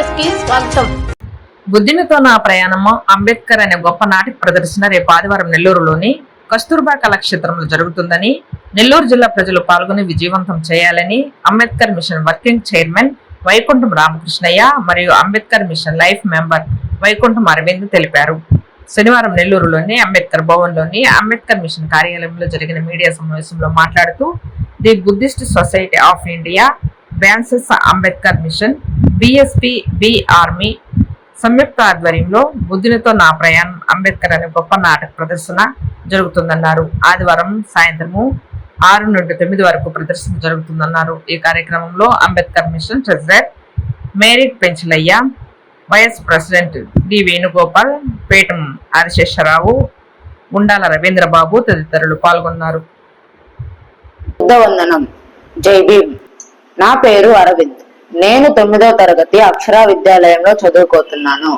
News కి స్వాగతం. బుద్ధినితో నా ప్రయాణము అంబేద్కర్ అనే గొప్ప నాటిక ప్రదర్శన రేపు ఆదివారం నెల్లూరులోని కస్తూర్బా కళాక్షేత్రంలో జరుగుతుందని, నెల్లూరు జిల్లా ప్రజలు పాల్గొని విజయవంతం చేయాలని Ambedkar mission working chairman Vaikuntham Ramakrishnaiah మరియు Ambedkar mission life member Vaikuntham Aravind తెలిపారు. శనివారం నెల్లూరులోని అంబేద్కర్ భవన్లోని అంబేద్కర్ మిషన్ కార్యాలయంలో జరిగిన మీడియా సమావేశంలో మాట్లాడుతూ, the Buddhist society of India, బ్యాన్సెస్ Ambedkar mission, BSP, B army సంయుక్త ఆధ్వర్యంలో బుద్ధినితో నా ప్రయాణం అంబేద్కర్ అనే గొప్ప నాటక ప్రదర్శన జరుగుతుందన్నారు. ఆదివారం సాయంత్రము 6 నుండి 9 వరకు ప్రదర్శన జరుగుతుందన్నారు. ఈ కార్యక్రమంలో Ambedkar mission president Meri Penchalaiah, vice president D Venugopal, Petam Adiseshrao, Undala Ravindrababu తదితరులు పాల్గొన్నారు. వందనం. జై భీమ్. నా పేరు అరవింద్. నేను 9వ తరగతి అక్షర విద్యాలయంలో చదువుకోతున్నాను.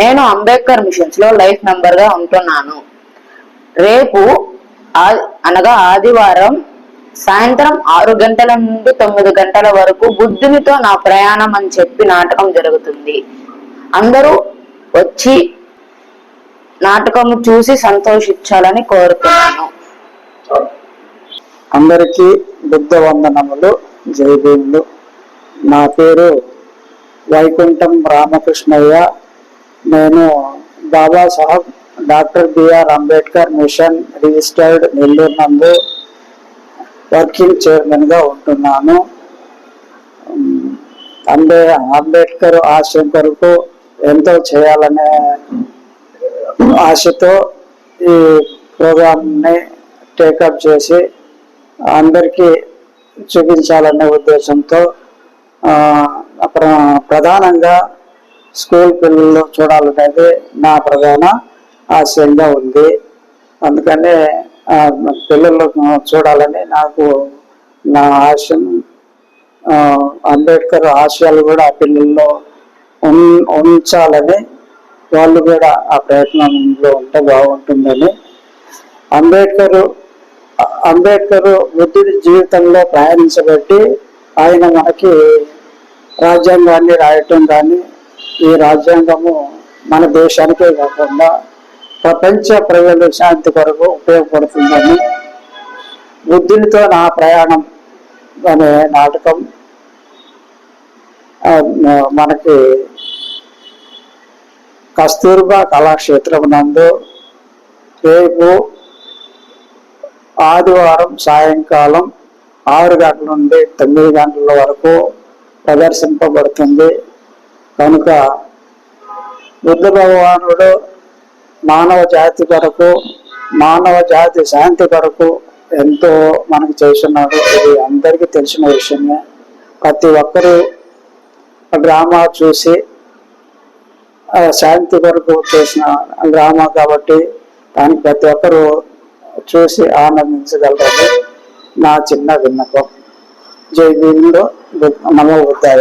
నేను అంబేద్కర్ మిషన్స్ లో లైఫ్ మెంబర్ గా ఉంటున్నాను. రేపు అనగా ఆదివారం సాయంత్రం 6 గంటల నుండి 9 గంటల వరకు బుద్ధునితో నా ప్రయాణం అని చెప్పి నాటకం జరుగుతుంది. అందరూ వచ్చి నాటకం చూసి సంతోషించాలని కోరుతున్నాను. అందరికీ బుద్ధ వందనములు, జై భీములు. నా పేరు వైకుంఠం రామకృష్ణయ్య. నేను Babasaheb doctor BR Ambedkar mission registered Nellore నందు వర్కింగ్ చైర్మన్ గా ఉంటున్నాను. అంబేద్కర్ ఆశయం కొరకు ఎంతో చేయాలనే ఆశతో ఈ ప్రోగ్రామ్ని టేకప్ చేసి అందరికీ చూపించాలనే ఉద్దేశంతో ప్రధానంగా స్కూల్ పిల్లలు చూడాలనేది నా ప్రధాన ఆశయంగా ఉంది. అందుకనే పిల్లలు చూడాలని నాకు నా ఆశయం. అంబేద్కర్ ఆశయాలు కూడా ఆ పిల్లల్లో ఉంచాలని, వాళ్ళు కూడా ఆ ప్రయత్నంలో ఉంటే బాగుంటుందని. అంబేద్కర్ బుద్ధుడి జీవితంలో ప్రయాణించబట్టి ఆయన మనకి రాజ్యాంగాన్ని రాయటం కానీ, ఈ రాజ్యాంగము మన దేశానికే కాకుండా ప్రపంచ ప్రజల శాంతి కొరకు ఉపయోగపడుతుందని బుద్ధునితో నా ప్రయాణం అనే నాటకం మనకి కస్తూర్బా కళాక్షేత్రం నందు రేపు ఆదివారం సాయంకాలం 6 గంటల నుండి 9 గంటల వరకు ప్రదర్శింపబడుతుంది. కనుక బుద్ధ భగవానుడు మానవ జాతి కొరకు, మానవ జాతి శాంతి కొరకు ఎంతో మనకు చేస్తున్నాడు. ఇది అందరికీ తెలిసిన విషయమే. ప్రతి ఒక్కరూ డ్రామా చూసి శాంతి కొరకు చేసిన డ్రామా కాబట్టి దానికి ప్రతి ఒక్కరూ చూసి ఆనందించగలరని నా చిన్న విన్నపం. జై భీముడు. నమో బుద్ధాయ.